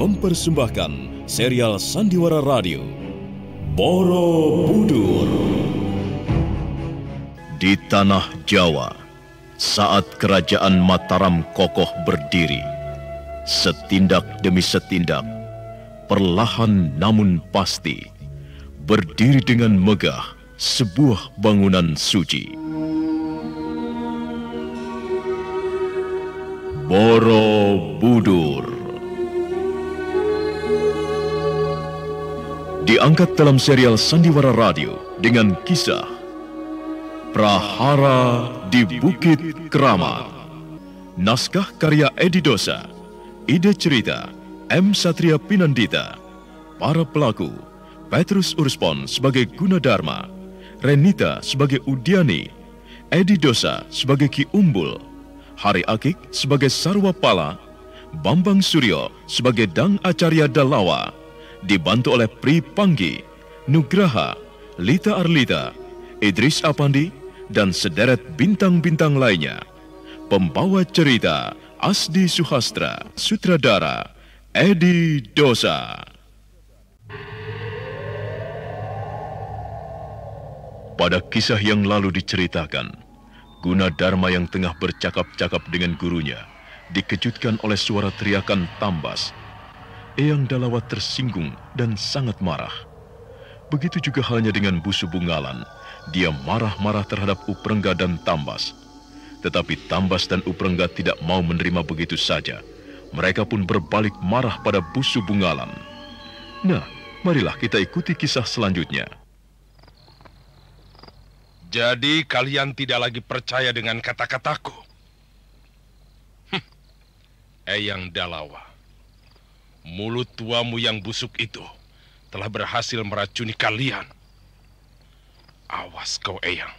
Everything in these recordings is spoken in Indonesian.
mempersembahkan serial Sandiwara Radio Borobudur. Di tanah Jawa, saat kerajaan Mataram kokoh berdiri, setindak demi setindak, perlahan namun pasti, berdiri dengan megah sebuah bangunan suci. Borobudur diangkat dalam serial Sandiwara Radio dengan kisah Prahara di Bukit Keramat. Naskah karya Edi Dosa, ide cerita M. Satria Pinandita. Para pelaku: Petrus Urspon sebagai Gunadarma, Renita sebagai Udiani, Edi Dosa sebagai Ki Umbul, Hari Akik sebagai Sarwapala, Bambang Suryo sebagai Dang Acarya Dalawa, dibantu oleh Pri Panggi, Nugraha, Lita Arlita, Idris Apandi, dan sederet bintang-bintang lainnya. Pembawa cerita Asdi Suhastra, sutradara Edi Dosa. Pada kisah yang lalu diceritakan, Gunadarma yang tengah bercakap-cakap dengan gurunya dikejutkan oleh suara teriakan Tambas. Eyang Dalawa tersinggung dan sangat marah. Begitu juga halnya dengan Busu Bungalan. Dia marah-marah terhadap Uprengga dan Tambas. Tetapi Tambas dan Uprengga tidak mau menerima begitu saja. Mereka pun berbalik marah pada Busu Bungalan. Nah, marilah kita ikuti kisah selanjutnya. Jadi kalian tidak lagi percaya dengan kata-kataku? Eyang Dalawa, mulut tuamu yang busuk itu telah berhasil meracuni kalian. Awas kau, Eyang.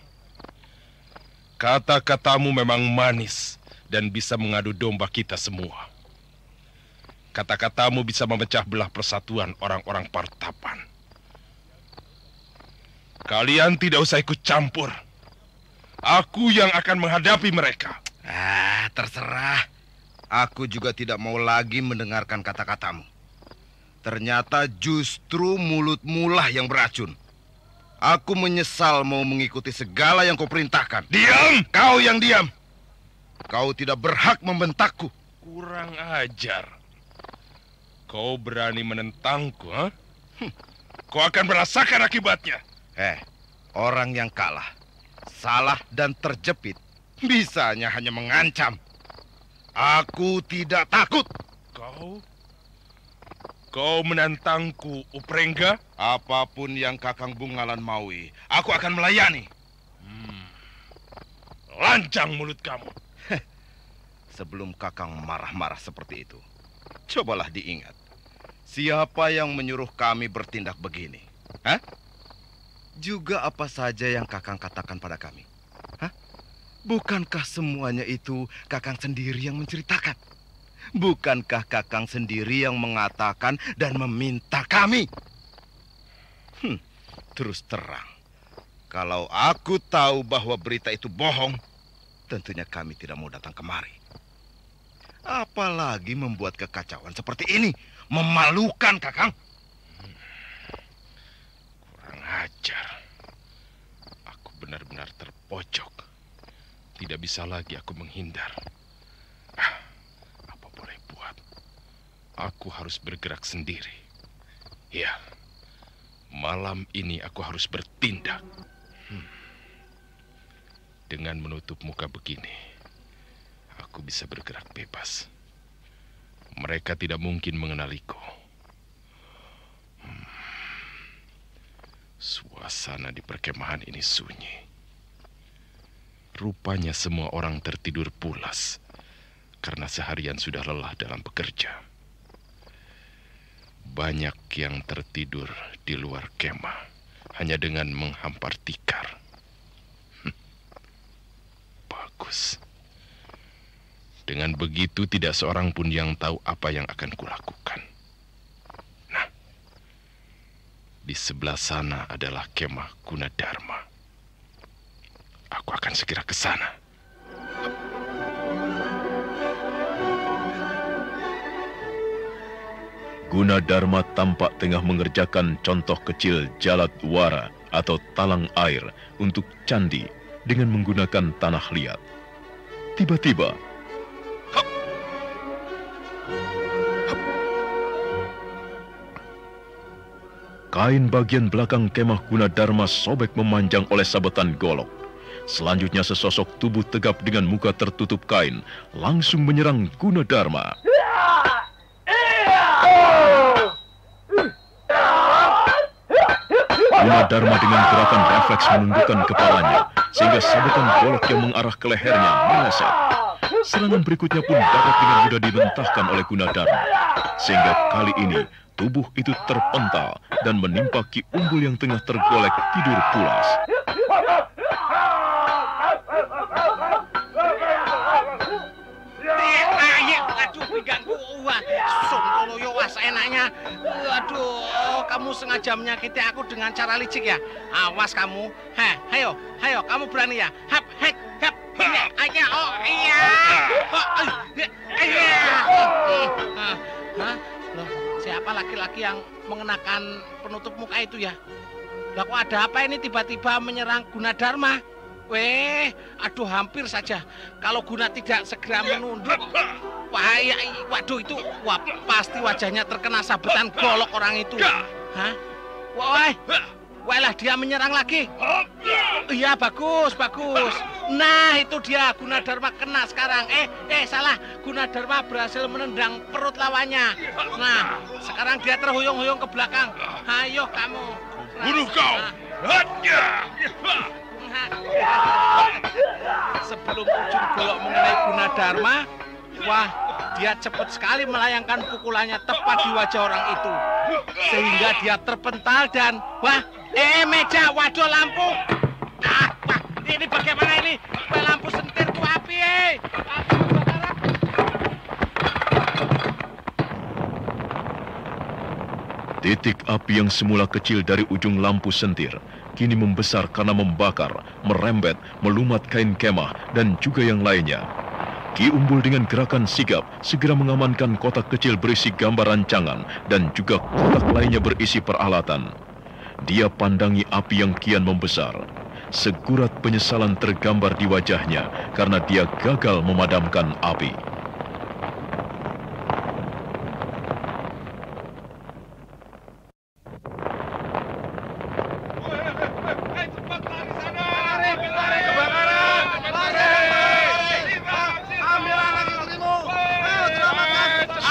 Kata-katamu memang manis dan bisa mengadu domba kita semua. Kata-katamu bisa memecah belah persatuan orang-orang Partapan. Kalian tidak usah ikut campur. Aku yang akan menghadapi mereka. Terserah. Aku juga tidak mau lagi mendengarkan kata-katamu. Ternyata justru mulutmulah yang beracun. Aku menyesal mau mengikuti segala yang kau perintahkan. Diam! Kau yang diam. Kau tidak berhak membentakku. Kurang ajar. Kau berani menentangku, ha? Kau akan merasakan akibatnya. Orang yang kalah, salah dan terjepit, bisanya hanya mengancam. Aku tidak takut. Kau menantangku, Uprengga? Apapun yang Kakang Bungalan maui, aku akan melayani. Lancang mulut kamu. Sebelum Kakang marah-marah seperti itu, cobalah diingat. Siapa yang menyuruh kami bertindak begini? Juga apa saja yang Kakang katakan pada kami? Bukankah semuanya itu Kakang sendiri yang menceritakan? Bukankah Kakang sendiri yang mengatakan dan meminta kami? Terus terang, kalau aku tahu bahwa berita itu bohong, tentunya kami tidak mau datang kemari. Apalagi membuat kekacauan seperti ini. Memalukan, Kakang. Kurang ajar. Aku benar-benar terpojok. Tidak bisa lagi aku menghindar. Apa boleh buat? Aku harus bergerak sendiri. Ya, malam ini aku harus bertindak. Dengan menutup muka begini, aku bisa bergerak bebas. Mereka tidak mungkin mengenaliku. Suasana di perkemahan ini sunyi. Rupanya semua orang tertidur pulas karena seharian sudah lelah dalam bekerja. Banyak yang tertidur di luar kemah hanya dengan menghampar tikar. Bagus. Dengan begitu tidak seorang pun yang tahu apa yang akan kulakukan. Nah, di sebelah sana adalah kemah Gunadarma. Aku akan segera ke sana. Gunadarma tampak tengah mengerjakan contoh kecil jaladwara atau talang air untuk candi dengan menggunakan tanah liat. Tiba-tiba, kain bagian belakang kemah Gunadarma sobek memanjang oleh sabetan golok. Selanjutnya sesosok tubuh tegap dengan muka tertutup kain langsung menyerang Gunadarma. Gunadarma dengan gerakan refleks menundukkan kepalanya sehingga sabetan golok yang mengarah ke lehernya meleset. Serangan berikutnya pun dapat dengan mudah dibentahkan oleh Gunadarma, sehingga kali ini tubuh itu terpental dan menimpa Ki Umbul yang tengah tergolek tidur pulas. Aduh, pinggangku, songkoloyo was enaknya. Aduh, kamu sengaja menyakiti aku dengan cara licik ya? Awas kamu. Hayo, kamu berani ya? Hap, hek, hap. Ayo, oh iya. Loh, siapa laki-laki yang mengenakan penutup muka itu ya? Lah kok ada apa ini tiba-tiba menyerang Gunadarma? Weh, aduh hampir saja. Kalau Guna tidak segera menunduk, bahaya. Waduh itu, wah pasti wajahnya terkena sabetan golok orang itu. Hah? Wah lah dia menyerang lagi. Iya bagus. Nah itu dia Gunadarma kena sekarang. Salah. Gunadarma berhasil menendang perut lawannya. Nah sekarang dia terhuyung-huyung ke belakang. Ayo kamu. Bunuh kau. Sebelum ujung golok mengenai Gunadarma, wah dia cepat sekali melayangkan pukulannya tepat di wajah orang itu, sehingga dia terpental dan meja, waduh lampu. Wah ini bagaimana ini? Lampu sentirku api, api kebakaran. Titik api yang semula kecil dari ujung lampu sentir kini membesar karena membakar, merembet, melumat kain kemah dan juga yang lainnya. Ki Umbul dengan gerakan sigap segera mengamankan kotak kecil berisi gambar rancangan dan juga kotak lainnya berisi peralatan. Dia pandangi api yang kian membesar. Segurat penyesalan tergambar di wajahnya karena dia gagal memadamkan api.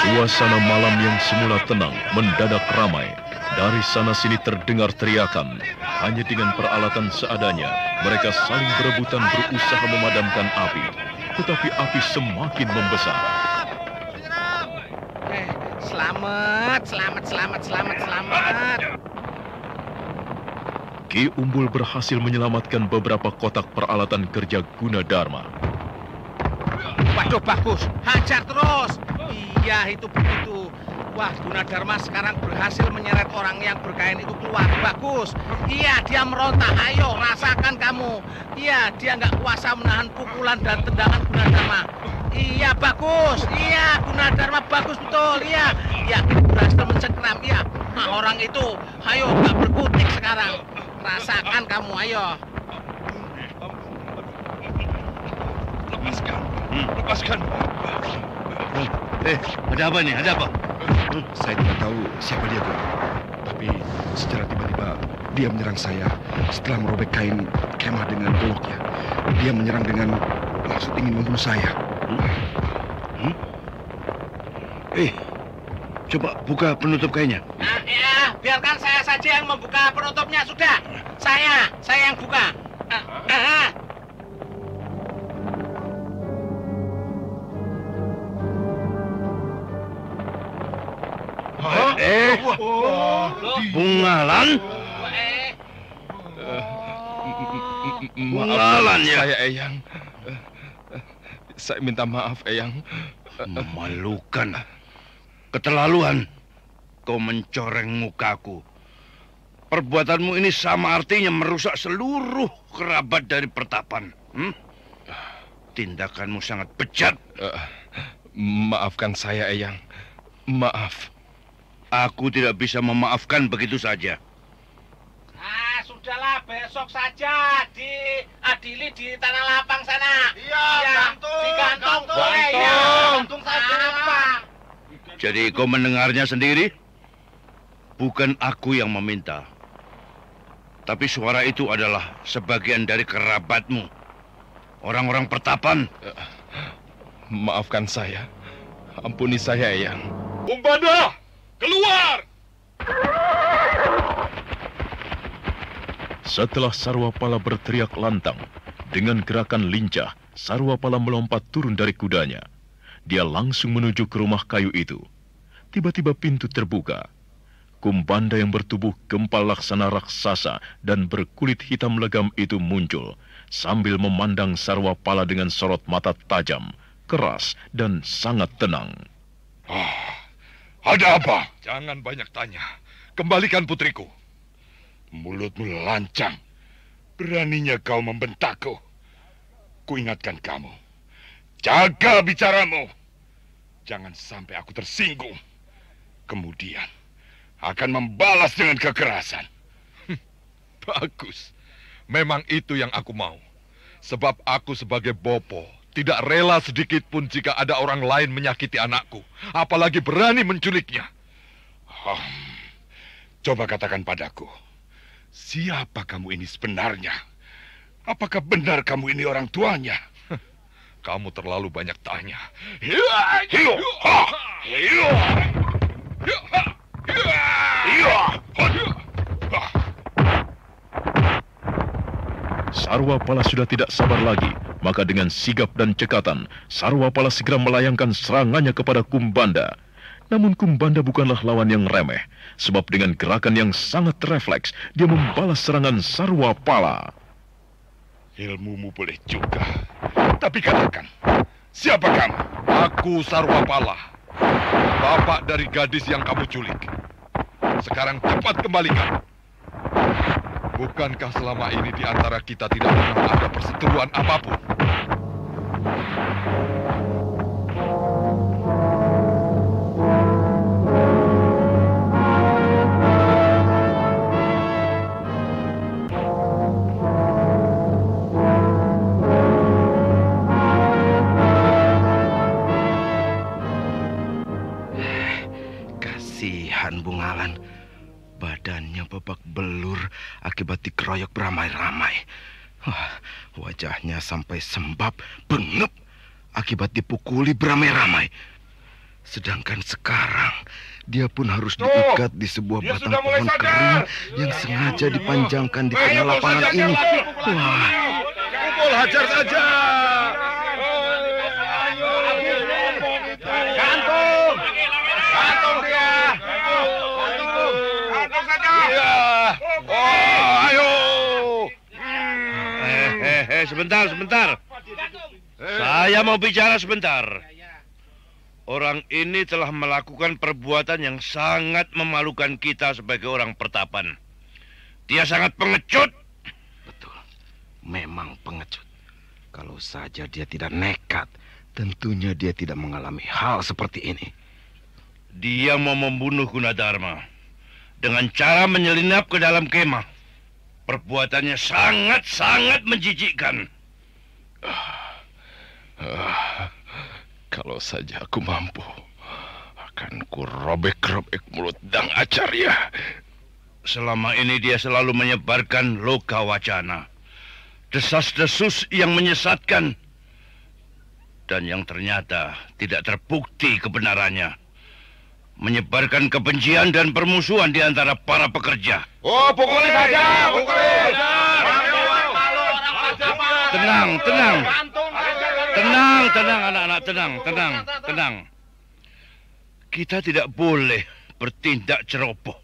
Suasana malam yang semula tenang mendadak ramai. Dari sana-sini terdengar teriakan. Hanya dengan peralatan seadanya, mereka saling berebutan berusaha memadamkan api. Tetapi api semakin membesar. Selamat. Ki Umbul berhasil menyelamatkan beberapa kotak peralatan kerja Gunadarma. Waduh bagus, hajar terus. Iya itu begitu. Wah Gunadarma sekarang berhasil menyeret orang yang berkain itu keluar. Bagus. Iya dia meronta. Ayo rasakan kamu. Iya dia nggak kuasa menahan pukulan dan tendangan Gunadarma. Iya bagus. Iya Gunadarma bagus betul. Iya berhasil mencengkram. Iya. Nah orang itu, ayo nggak berkutik sekarang. Rasakan kamu. Ayo. Lepaskan. Ada apa nih? Ada apa? Saya tidak tahu siapa dia, Tuan. Tapi secara tiba-tiba dia menyerang saya setelah merobek kain kemah dengan goloknya. Dia menyerang dengan maksud ingin membunuh saya. Coba buka penutup kainnya. Ya, biarkan saya saja yang membuka penutupnya sudah. Saya yang buka. Bungalan? Bungalan ya? Saya Eyang. Saya minta maaf Eyang. Memalukan. Keterlaluan. Kau mencoreng mukaku. Perbuatanmu ini sama artinya merusak seluruh kerabat dari Pertapan. Tindakanmu sangat bejat. Maafkan saya Eyang. Maaf. Aku tidak bisa memaafkan begitu saja. Sudahlah, besok saja diadili di tanah lapang sana. Iya, digantung. Gantung saja. Apa? Jadi kau mendengarnya sendiri? Bukan aku yang meminta. Tapi suara itu adalah sebagian dari kerabatmu. Orang-orang pertapan. Maafkan saya. Ampuni saya, Eyang. Kumbanda, keluar! Setelah Sarwapala berteriak lantang, dengan gerakan lincah, Sarwapala melompat turun dari kudanya. Dia langsung menuju ke rumah kayu itu. Tiba-tiba pintu terbuka. Kumbanda yang bertubuh gempal laksana raksasa dan berkulit hitam legam itu muncul, sambil memandang Sarwapala dengan sorot mata tajam, keras, dan sangat tenang. Ada apa? Jangan banyak tanya. Kembalikan putriku. Mulutmu lancang. Beraninya kau membentakku. Kuingatkan kamu. Jaga bicaramu. Jangan sampai aku tersinggung. Kemudian akan membalas dengan kekerasan. Bagus. Memang itu yang aku mau. Sebab aku sebagai Bopo tidak rela sedikit pun jika ada orang lain menyakiti anakku. Apalagi berani menculiknya. Coba katakan padaku. Siapa kamu ini sebenarnya? Apakah benar kamu ini orang tuanya? Kamu terlalu banyak tanya. Sarwapala sudah tidak sabar lagi, maka dengan sigap dan cekatan, Sarwapala segera melayangkan serangannya kepada Kumbanda. Namun Kumbanda bukanlah lawan yang remeh, sebab dengan gerakan yang sangat refleks, dia membalas serangan Sarwapala. Ilmumu boleh juga, tapi katakan, siapa kamu? Aku Sarwapala, bapak dari gadis yang kamu culik. Sekarang cepat kembalikan. Bukankah selama ini di antara kita tidak pernah ada perseteruan apapun? Kasihan Bungalan. Badannya babak belur akibat dikeroyok beramai-ramai. Wajahnya sampai sembab, bengep akibat dipukuli beramai-ramai. Sedangkan sekarang dia pun harus diikat di sebuah batang pohon kering yang sengaja dipanjangkan di tengah lapangan ini. Wah, Pukul, hajar saja. gantung dia. Sebentar. Saya mau bicara sebentar. Orang ini telah melakukan perbuatan yang sangat memalukan kita sebagai orang pertapan. Dia sangat pengecut. Betul, memang pengecut. Kalau saja dia tidak nekat, tentunya dia tidak mengalami hal seperti ini. Dia mau membunuh Gunadarma dengan cara menyelinap ke dalam kemah. Perbuatannya sangat menjijikkan. Kalau saja aku mampu, akan kurobek-robek mulut Dang Acarya. Selama ini dia selalu menyebarkan loka wacana, desas-desus yang menyesatkan, dan yang ternyata tidak terbukti kebenarannya. Menyebarkan kebencian dan permusuhan di antara para pekerja. Oh, pukuli saja, pukuli. Tenang anak-anak, tenang. Kita tidak boleh bertindak ceroboh.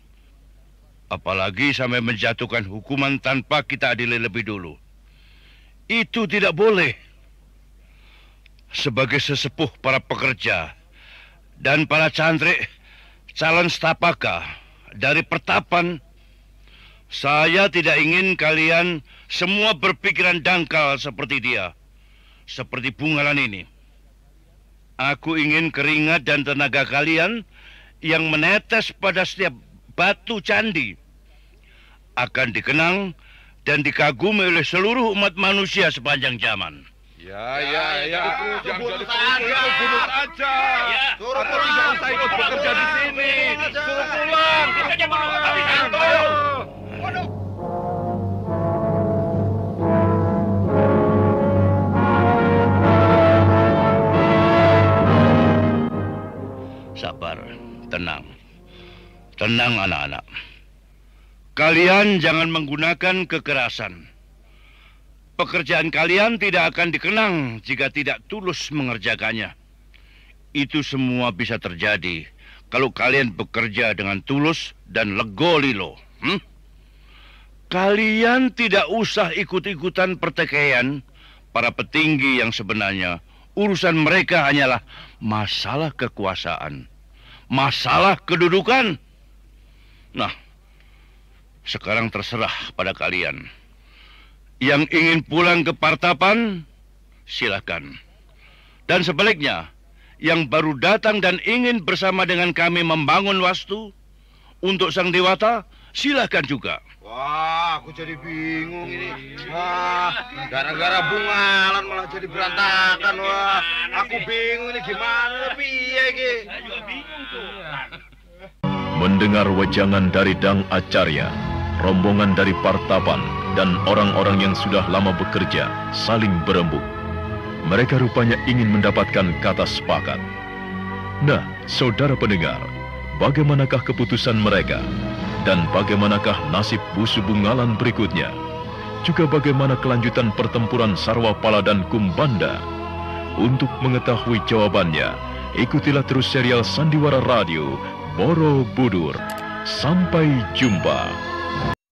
Apalagi sampai menjatuhkan hukuman tanpa kita adili lebih dulu. Itu tidak boleh. Sebagai sesepuh para pekerja dan para cantrik calon stapaka dari pertapan, saya tidak ingin kalian semua berpikiran dangkal seperti dia, seperti Bungalan ini. Aku ingin keringat dan tenaga kalian yang menetes pada setiap batu candi akan dikenang dan dikagumi oleh seluruh umat manusia sepanjang zaman. Bunuh saja. Suruh pulang. Tidak usah ikut bekerja di sini. Suruh pulang. Sabar, tenang. Tenang anak-anak. Kalian jangan menggunakan kekerasan. Pekerjaan kalian tidak akan dikenang jika tidak tulus mengerjakannya. Itu semua bisa terjadi kalau kalian bekerja dengan tulus dan legolilo. Kalian tidak usah ikut-ikutan pertikaian para petinggi yang sebenarnya urusan mereka hanyalah masalah kekuasaan, masalah kedudukan. Nah, sekarang terserah pada kalian. Yang ingin pulang ke Partapan, silakan. Dan sebaliknya, yang baru datang dan ingin bersama dengan kami membangun wastu untuk Sang Dewata, silakan juga. Wah, aku jadi bingung ini. Wah, gara-gara bungalan malah jadi berantakan. Wah, aku bingung ini gimana piye iki. Saya juga bingung tuh. Mendengar wejangan dari Dang Acarya, rombongan dari Partapan dan orang-orang yang sudah lama bekerja saling berembuk. Mereka rupanya ingin mendapatkan kata sepakat. Nah, saudara pendengar, bagaimanakah keputusan mereka? Dan bagaimanakah nasib Busu Bungalan berikutnya? Juga bagaimana kelanjutan pertempuran Sarwapala dan Kumbanda? Untuk mengetahui jawabannya, ikutilah terus serial Sandiwara Radio Borobudur. Sampai jumpa.